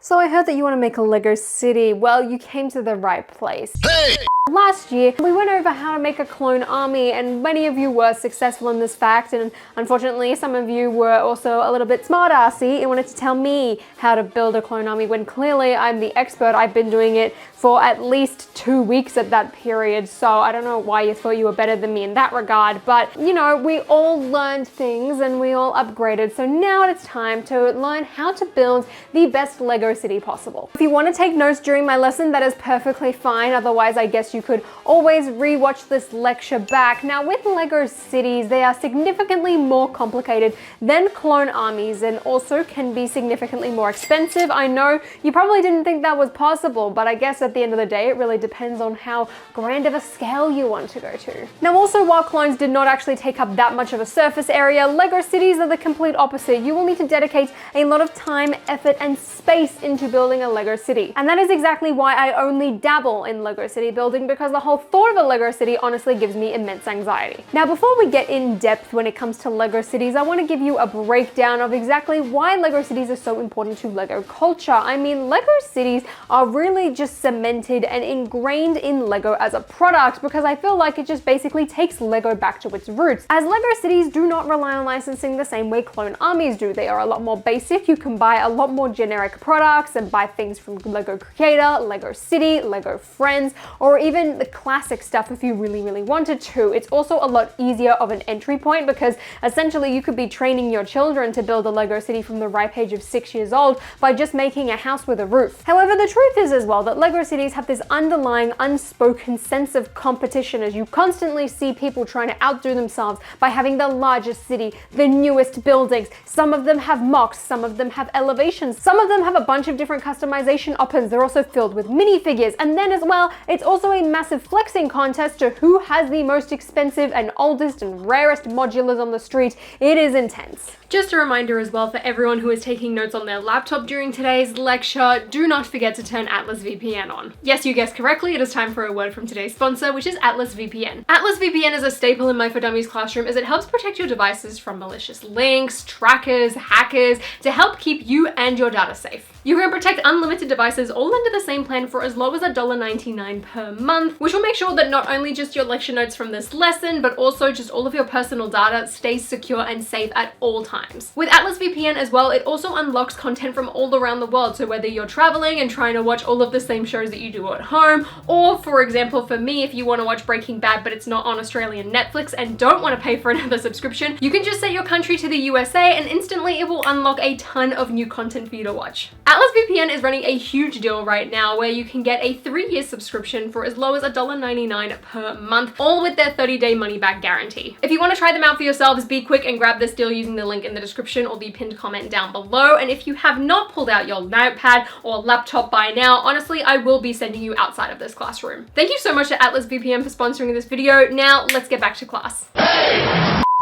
So I heard that you want to make a Lego city. Well, you came to the right place. Hey! Last year, we went over how to make a clone army, and many of you were successful in this fact, and unfortunately some of you were also a little bit smart-assy and wanted to tell me how to build a clone army when clearly I'm the expert. I've been doing it for at least 2 weeks at that period, so I don't know why you thought you were better than me in that regard, but you know, we all learned things and we all upgraded, so now it's time to learn how to build the best Lego city possible. If you want to take notes during my lesson, that is perfectly fine, otherwise I guess you could always rewatch this lecture back. Now with Lego cities, they are significantly more complicated than clone armies and also can be significantly more expensive. I know you probably didn't think that was possible, but I guess at the end of the day, it really depends on how grand of a scale you want to go to. Now also, while clones did not actually take up that much of a surface area, Lego cities are the complete opposite. You will need to dedicate a lot of time, effort, and space into building a Lego city. And that is exactly why I only dabble in Lego city building, because the whole thought of a Lego city honestly gives me immense anxiety. Now, before we get in depth when it comes to Lego cities, I want to give you a breakdown of exactly why Lego cities are so important to Lego culture. I mean, Lego cities are really just cemented and ingrained in Lego as a product, because I feel like it just basically takes Lego back to its roots. As Lego cities do not rely on licensing the same way clone armies do. They are a lot more basic. You can buy a lot more generic products and buy things from Lego Creator, Lego City, Lego Friends, or even the classic stuff if you really wanted to. It's also a lot easier of an entry point, because essentially you could be training your children to build a Lego city from the ripe age of 6 years old by just making a house with a roof. However, the truth is as well that Lego cities have this underlying unspoken sense of competition, as you constantly see people trying to outdo themselves by having the largest city, the newest buildings. Some of them have mocks, some of them have elevations, some of them have a bunch of different customization options. They're also filled with minifigures, and then as well, it's also a massive flexing contest to who has the most expensive and oldest and rarest modulars on the street. It is intense. Just a reminder as well for everyone who is taking notes on their laptop during today's lecture, do not forget to turn Atlas VPN on. Yes, you guessed correctly, it is time for a word from today's sponsor, which is Atlas VPN. Atlas VPN is a staple in My For Dummies classroom as it helps protect your devices from malicious links, trackers, hackers, to help keep you and your data safe. You can protect unlimited devices all under the same plan for as low as $1.99 per month, which will make sure that not only just your lecture notes from this lesson, but also just all of your personal data stays secure and safe at all times. With Atlas VPN as well, it also unlocks content from all around the world. So whether you're traveling and trying to watch all of the same shows that you do at home, or for example, for me, if you want to watch Breaking Bad, but it's not on Australian Netflix and don't want to pay for another subscription, you can just set your country to the USA and instantly it will unlock a ton of new content for you to watch. Atlas VPN is running a huge deal right now where you can get a 3-year subscription for as low as $1.99 per month, all with their 30-day money-back guarantee. If you want to try them out for yourselves, be quick and grab this deal using the link in the description or the pinned comment down below. And if you have not pulled out your notepad or laptop by now, honestly, I will be sending you outside of this classroom. Thank you so much to Atlas VPN for sponsoring this video. Now let's get back to class.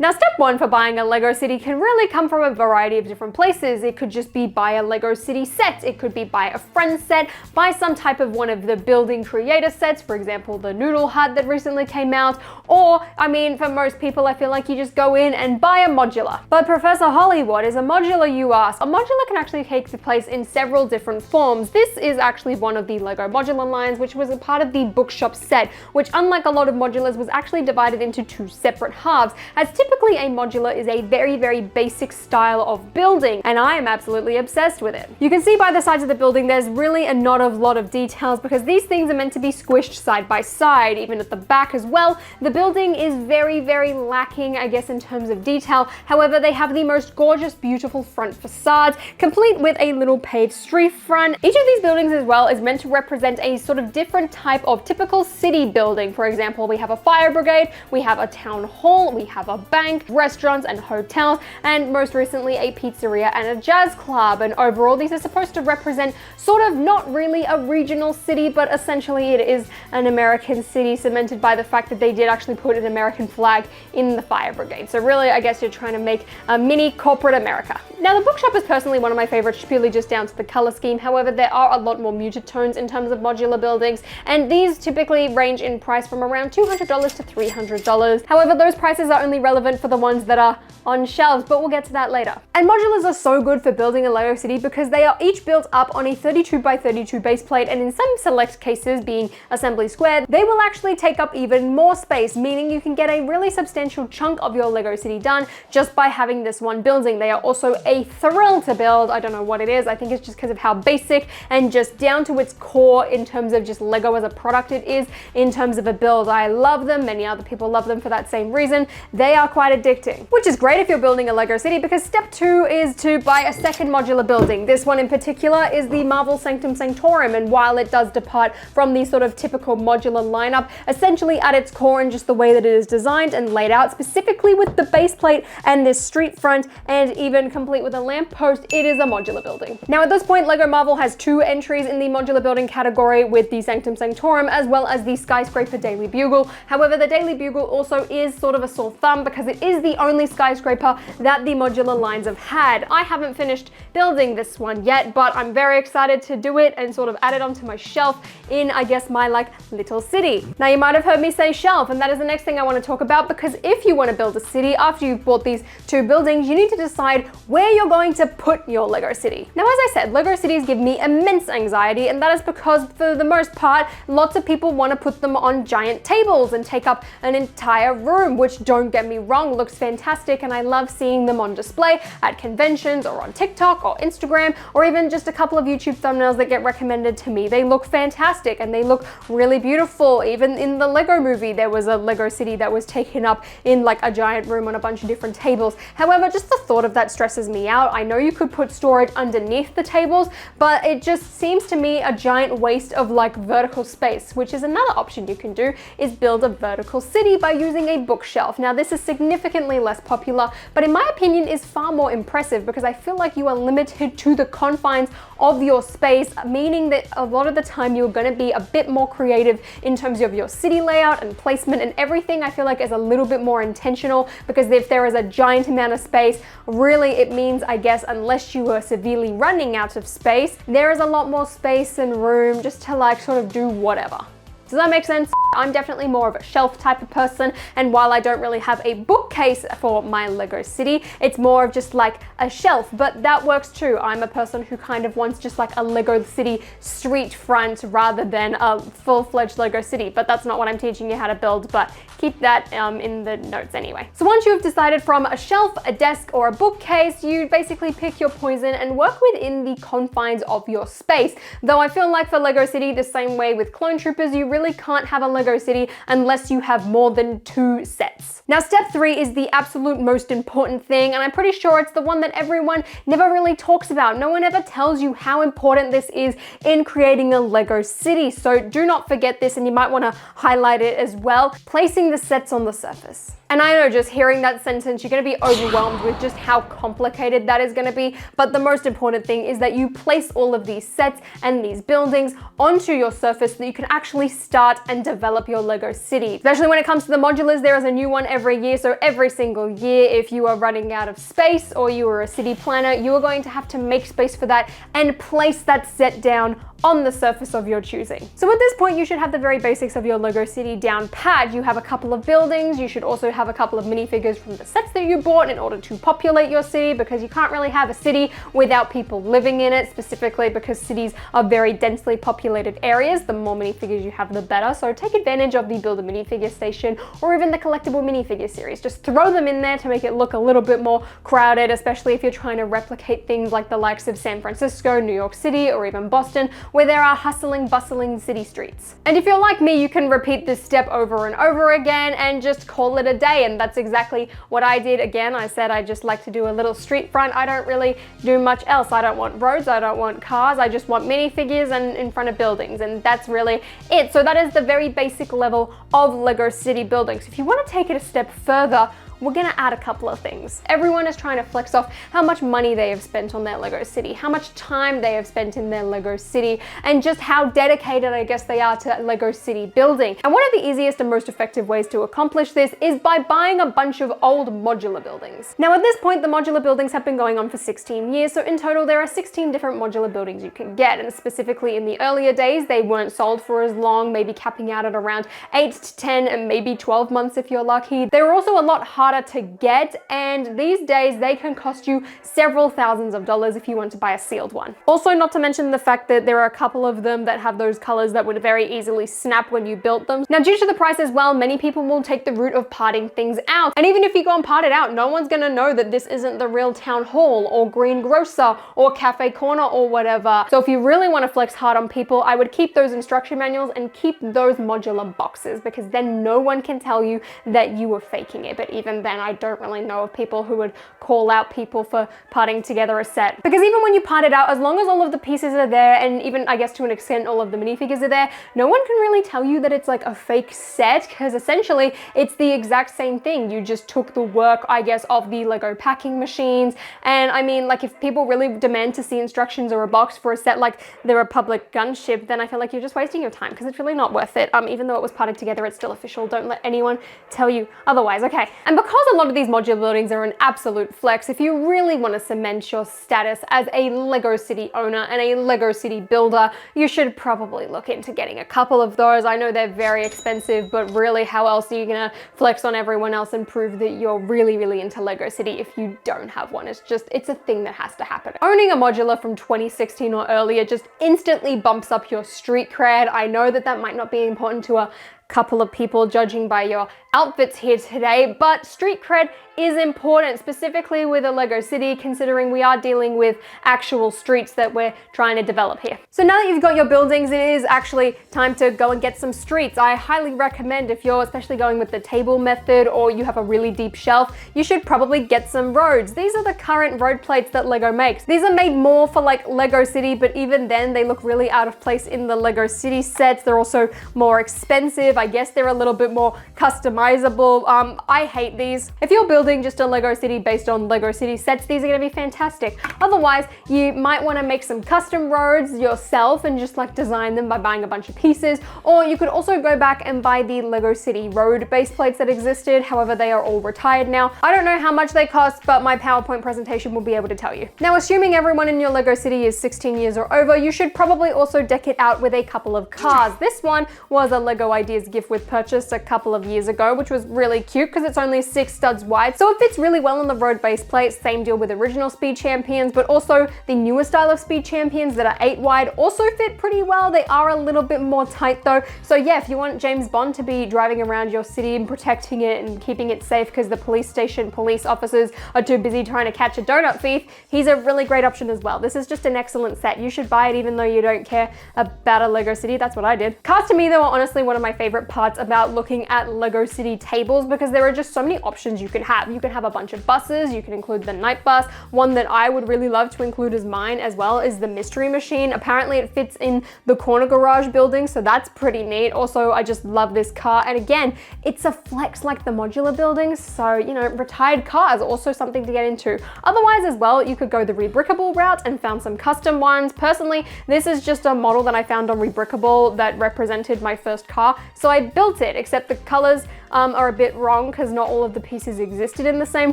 Now, step one for buying a Lego city can really come from a variety of different places. It could just be buy a Lego city set. It could be buy a friend set, buy some type of one of the building creator sets, for example, the Noodle Hut that recently came out. Or, I mean, for most people, I feel like you just go in and buy a modular. But Professor Holly, what is a modular, you ask? A modular can actually take place in several different forms. This is actually one of the Lego modular lines, which was a part of the bookshop set, which unlike a lot of modulars was actually divided into 2 separate halves, as typically a modular is a very basic style of building, and I am absolutely obsessed with it. You can see by the sides of the building there's really not a lot of details, because these things are meant to be squished side by side. Even at the back as well, the building is very lacking, I guess, in terms of detail. However, they have the most gorgeous, beautiful front facades, complete with a little paved street front. Each of these buildings as well is meant to represent a sort of different type of typical city building. For example, we have a fire brigade, we have a town hall, we have a bank, restaurants and hotels, and most recently a pizzeria and a jazz club. And overall, these are supposed to represent sort of not really a regional city, but essentially it is an American city, cemented by the fact that they did actually put an American flag in the fire brigade. So really, I guess you're trying to make a mini corporate America. Now, the bookshop is personally one of my favorites, purely just down to the color scheme. However, there are a lot more muted tones in terms of modular buildings, and these typically range in price from around $200 to $300. However, those prices are only relevant relevant for the ones that are on shelves, but we'll get to that later. And modulars are so good for building a Lego city because they are each built up on a 32 by 32 base plate, and in some select cases, being assembly squared, they will actually take up even more space, meaning you can get a really substantial chunk of your Lego city done just by having this one building. They are also a thrill to build. I don't know what it is. I think it's just because of how basic and just down to its core in terms of just Lego as a product it is in terms of a build. I love them. Many other people love them for that same reason. They are quite addicting, which is great if you're building a Lego city, because step 2 is to buy a second modular building. This one in particular is the Marvel Sanctum Sanctorum, and while it does depart from the sort of typical modular lineup, essentially at its core and just the way that it is designed and laid out, specifically with the base plate and this street front and even complete with a lamp post, it is a modular building. Now at this point, Lego Marvel has 2 entries in the modular building category with the Sanctum Sanctorum as well as the Skyscraper Daily Bugle. However, the Daily Bugle also is sort of a sore thumb because it is the only skyscraper that the modular lines have had. I haven't finished building this one yet, but I'm very excited to do it and sort of add it onto my shelf in, I guess, my like little city. Now you might have heard me say shelf, and that is the next thing I want to talk about, because if you want to build a city after you've bought these 2 buildings, you need to decide where you're going to put your Lego city. Now, as I said, Lego cities give me immense anxiety, and that is because for the most part, lots of people want to put them on giant tables and take up an entire room, which, don't get me wrong, looks fantastic, and I love seeing them on display at conventions or on TikTok or Instagram, or even just a couple of YouTube thumbnails that get recommended to me. They look fantastic and they look really beautiful. Even in the Lego movie, there was a Lego city that was taken up in like a giant room on a bunch of different tables. However, just the thought of that stresses me out. I know you could put storage underneath the tables, but it just seems to me a giant waste of like vertical space, which is another option you can do, is build a vertical city by using a bookshelf. Now, this is significantly less popular, but in my opinion is far more impressive because I feel like you are limited to the confines of your space, meaning that a lot of the time you're going to be a bit more creative in terms of your city layout and placement, and everything I feel like is a little bit more intentional, because if there is a giant amount of space, really it means, I guess, unless you are severely running out of space, there is a lot more space and room just to like sort of do whatever. Does that make sense? I'm definitely more of a shelf type of person, and while I don't really have a bookcase for my Lego city, it's more of just like a shelf, but that works too. I'm a person who kind of wants just like a Lego city street front rather than a full-fledged Lego city, but that's not what I'm teaching you how to build, but keep that in the notes anyway. So once you've decided from a shelf, a desk, or a bookcase, you basically pick your poison and work within the confines of your space. Though I feel like for Lego City, the same way with Clone Troopers, you really can't have a Lego city unless you have more than 2 sets. Now, step 3 is the absolute most important thing, and I'm pretty sure it's the one that everyone never really talks about. No one ever tells you how important this is in creating a Lego city, so do not forget this, and you might want to highlight it as well. Placing the sets on the surface. And I know, just hearing that sentence, you're going to be overwhelmed with just how complicated that is going to be, but the most important thing is that you place all of these sets and these buildings onto your surface so that you can actually start and develop your Lego city. Especially when it comes to the modulars, there is a new one every year, so every single year, if you are running out of space or you are a city planner, you are going to have to make space for that and place that set down on the surface of your choosing. So at this point, you should have the very basics of your Lego city down pat. You have a couple of buildings, you should also have a couple of minifigures from the sets that you bought in order to populate your city, because you can't really have a city without people living in it, specifically because cities are very densely populated areas. The more minifigures you have, the better. So take advantage of the Build a Minifigure station or even the collectible minifigure series. Just throw them in there to make it look a little bit more crowded, especially if you're trying to replicate things like the likes of San Francisco, New York City, or even Boston, where there are hustling, bustling city streets. And if you're like me, you can repeat this step over and over again and just call it a day. And that's exactly what I did. Again, I said I just like to do a little street front. I don't really do much else. I don't want roads, I don't want cars, I just want minifigures and in front of buildings. And that's really it. So that is the very basic level of Lego city building. So if you want to take it a step further, we're gonna add a couple of things. Everyone is trying to flex off how much money they have spent on their Lego city, how much time they have spent in their Lego city, and just how dedicated, I guess, they are to Lego city building. And one of the easiest and most effective ways to accomplish this is by buying a bunch of old modular buildings. Now, at this point, the modular buildings have been going on for 16 years, so in total, there are 16 different modular buildings you can get. And specifically in the earlier days, they weren't sold for as long, maybe capping out at around 8 to 10 and maybe 12 months if you're lucky. They were also a lot harder harder to get, and these days they can cost you several thousands of dollars if you want to buy a sealed one. Also, not to mention the fact that there are a couple of them that have those colors that would very easily snap when you built them. Now, due to the price as well, many people will take the route of parting things out. And even if you go and part it out, no one's gonna know that this isn't the real town hall or greengrocer or cafe corner or whatever. So if you really want to flex hard on people, I would keep those instruction manuals and keep those modular boxes, because then no one can tell you that you were faking it. But even then, I don't really know of people who would call out people for parting together a set. Because even when you part it out, as long as all of the pieces are there, and even I guess to an extent all of the minifigures are there, no one can really tell you that it's like a fake set, because essentially it's the exact same thing. You just took the work, I guess, of the Lego packing machines. And I mean, like, if people really demand to see instructions or a box for a set like the Republic gunship, then I feel like you're just wasting your time, because it's really not worth it. Even though it was parted together, it's still official. Don't let anyone tell you otherwise, okay? And because a lot of these modular buildings are an absolute flex, if you really want to cement your status as a Lego City owner and a Lego City builder, you should probably look into getting a couple of those. I know they're very expensive, but really, how else are you gonna flex on everyone else and prove that you're really, really into Lego City if you don't have one? It's a thing that has to happen. Owning a modular from 2016 or earlier just instantly bumps up your street cred. I know that that might not be important to a couple of people judging by your outfits here today, but street cred is important, specifically with a Lego City, considering we are dealing with actual streets that we're trying to develop here. So now that you've got your buildings, it is actually time to go and get some streets. I highly recommend, if you're especially going with the table method or you have a really deep shelf, you should probably get some roads. These are the current road plates that Lego makes. These are made more for like Lego City, but even then they look really out of place in the Lego City sets. They're also more expensive. I guess they're a little bit more customizable. I hate these. If you're building just a Lego City based on Lego City sets, these are going to be fantastic. Otherwise, you might want to make some custom roads yourself and just like design them by buying a bunch of pieces. Or you could also go back and buy the Lego City road base plates that existed. However, they are all retired now. I don't know how much they cost, but my PowerPoint presentation will be able to tell you. Now, assuming everyone in your Lego City is 16 years or over, you should probably also deck it out with a couple of cars. This one was a Lego Ideas gift with purchase a couple of years ago, which was really cute because it's only 6 studs wide. So it fits really well on the road base plate. Same deal with original Speed Champions, but also the newer style of Speed Champions that are 8 wide also fit pretty well. They are a little bit more tight though. So yeah, if you want James Bond to be driving around your city and protecting it and keeping it safe because the police station police officers are too busy trying to catch a donut thief, he's a really great option as well. This is just an excellent set. You should buy it even though you don't care about a Lego City. That's what I did. Cars to me though are honestly one of my favorite parts about looking at Lego City tables, because there are just so many options you can have. You can have a bunch of buses, you can include the night bus. One that I would really love to include as mine as well is the mystery machine. Apparently it fits in the corner garage building, so that's pretty neat. Also, I just love this car. And again, it's a flex like the modular buildings, so you know, retired cars also something to get into. Otherwise as well, you could go the Rebrickable route and found some custom ones. Personally, this is just a model that I found on Rebrickable that represented my first car, so I built it, except the colors are a bit wrong because not all of the pieces existed in the same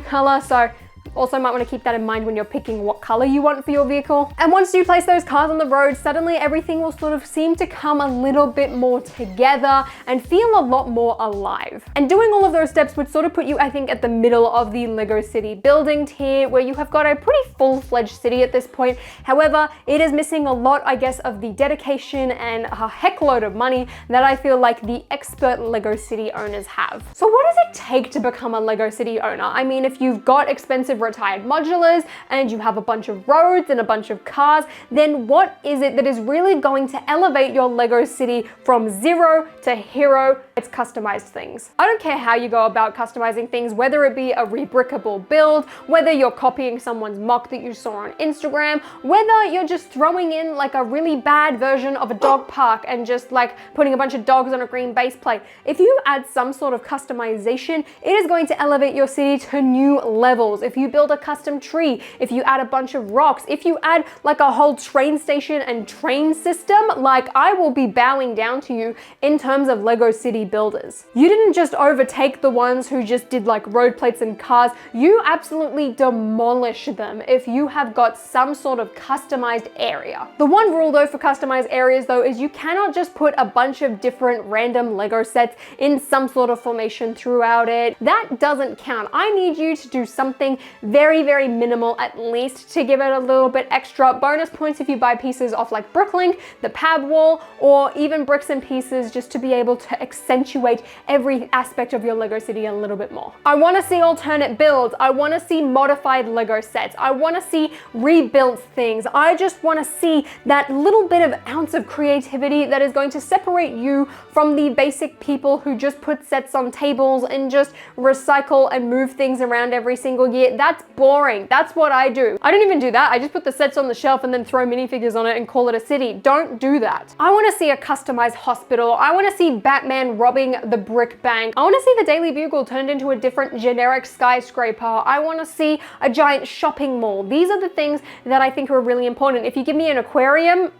color. So also might want to keep that in mind when you're picking what color you want for your vehicle. And once you place those cars on the road, suddenly everything will sort of seem to come a little bit more together and feel a lot more alive. And doing all of those steps would sort of put you, I think, at the middle of the Lego City building tier, where you have got a pretty full-fledged city at this point. However, it is missing a lot, I guess, of the dedication and a heckload of money that I feel like the expert Lego City owners have. So what does it take to become a Lego City owner? I mean, if you've got expensive retired modulars and you have a bunch of roads and a bunch of cars, then what is it that is really going to elevate your Lego City from zero to hero? It's customized things. I don't care how you go about customizing things, whether it be a Rebrickable build, whether you're copying someone's mock that you saw on Instagram, whether you're just throwing in like a really bad version of a dog park and just like putting a bunch of dogs on a green base plate. If you add some sort of customization, it is going to elevate your city to new levels. If you you build a custom tree, if you add a bunch of rocks, if you add like a whole train station and train system, like I will be bowing down to you in terms of Lego City Builders. You didn't just overtake the ones who just did like road plates and cars, you absolutely demolish them if you have got some sort of customized area. The one rule though for customized areas though is you cannot just put a bunch of different random Lego sets in some sort of formation throughout it. That doesn't count. I need you to do something very, very minimal at least to give it a little bit extra bonus points if you buy pieces off like Bricklink, the pad wall, or even bricks and pieces just to be able to accentuate every aspect of your Lego city a little bit more. I want to see alternate builds. I want to see modified Lego sets. I want to see rebuilt things. I just want to see that little bit of ounce of creativity that is going to separate you from the basic people who just put sets on tables and just recycle and move things around every single year. That's boring. That's what I do. I don't even do that. I just put the sets on the shelf and then throw minifigures on it and call it a city. Don't do that. I want to see a customized hospital. I want to see Batman robbing the brick bank. I want to see the Daily Bugle turned into a different generic skyscraper. I want to see a giant shopping mall. These are the things that I think are really important. If you give me an aquarium,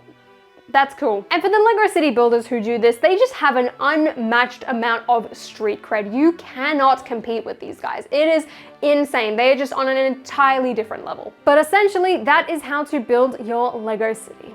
that's cool. And for the Lego City Builders who do this, they just have an unmatched amount of street cred. You cannot compete with these guys. It is insane. They are just on an entirely different level. But essentially, that is how to build your Lego city.